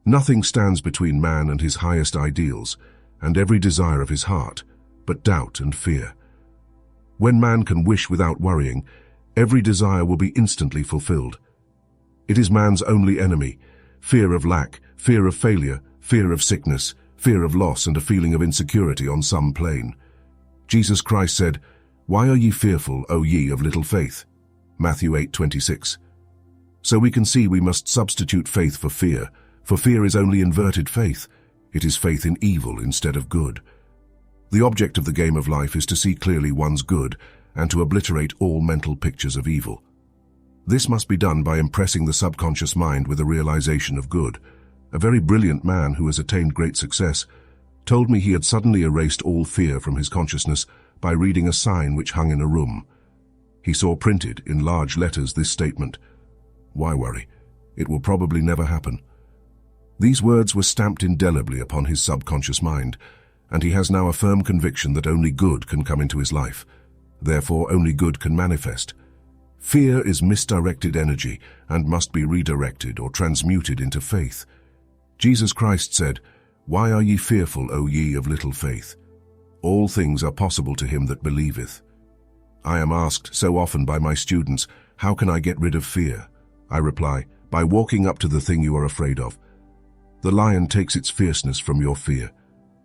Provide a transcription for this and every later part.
Nothing stands between man and his highest ideals, and every desire of his heart, but doubt and fear. When man can wish without worrying, every desire will be instantly fulfilled. It is man's only enemy: fear of lack, fear of failure, fear of sickness, fear of loss, and a feeling of insecurity on some plane. Jesus Christ said, "Why are ye fearful, O ye of little faith?" Matthew 8:26. So we can see we must substitute faith for fear is only inverted faith. It is faith in evil instead of good. The object of the game of life is to see clearly one's good and to obliterate all mental pictures of evil. This must be done by impressing the subconscious mind with a realization of good. A very brilliant man who has attained great success told me he had suddenly erased all fear from his consciousness by reading a sign which hung in a room. He saw printed in large letters this statement: "Why worry? It will probably never happen." These words were stamped indelibly upon his subconscious mind, and he has now a firm conviction that only good can come into his life. Therefore, only good can manifest. Fear is misdirected energy and must be redirected or transmuted into faith. Jesus Christ said, "Why are ye fearful, O ye of little faith? All things are possible to him that believeth." I am asked so often by my students, how can I get rid of fear? I reply, by walking up to the thing you are afraid of. The lion takes its fierceness from your fear.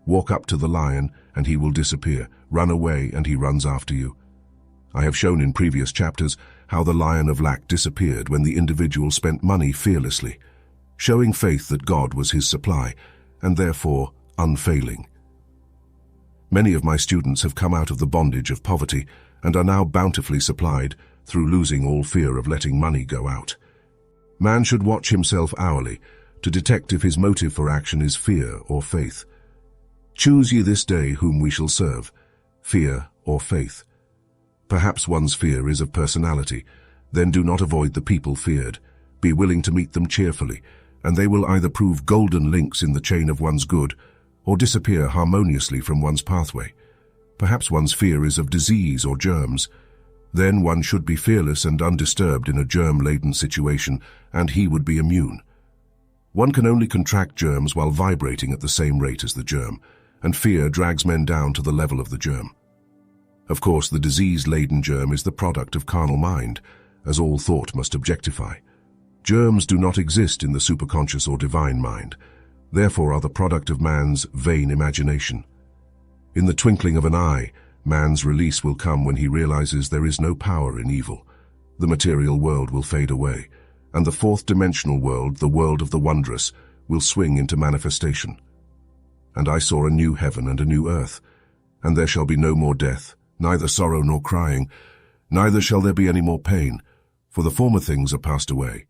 Walk up to the lion and he will disappear. Run away and he runs after you. I have shown in previous chapters how the lion of lack disappeared when the individual spent money fearlessly, showing faith that God was his supply and therefore unfailing. Many of my students have come out of the bondage of poverty and are now bountifully supplied through losing all fear of letting money go out. Man should watch himself hourly to detect if his motive for action is fear or faith. Choose ye this day whom we shall serve, fear or faith. Perhaps one's fear is of personality. Then do not avoid the people feared. Be willing to meet them cheerfully, and they will either prove golden links in the chain of one's good or disappear harmoniously from one's pathway. Perhaps one's fear is of disease or germs. Then one should be fearless and undisturbed in a germ-laden situation, and he would be immune. One can only contract germs while vibrating at the same rate as the germ, and fear drags men down to the level of the germ. Of course, the disease-laden germ is the product of carnal mind, as all thought must objectify. Germs do not exist in the superconscious or divine mind, therefore are the product of man's vain imagination. In the twinkling of an eye, man's release will come when he realizes there is no power in evil. The material world will fade away, and the fourth-dimensional world, the world of the wondrous, will swing into manifestation. And I saw a new heaven and a new earth, and there shall be no more death, neither sorrow nor crying, neither shall there be any more pain, for the former things are passed away.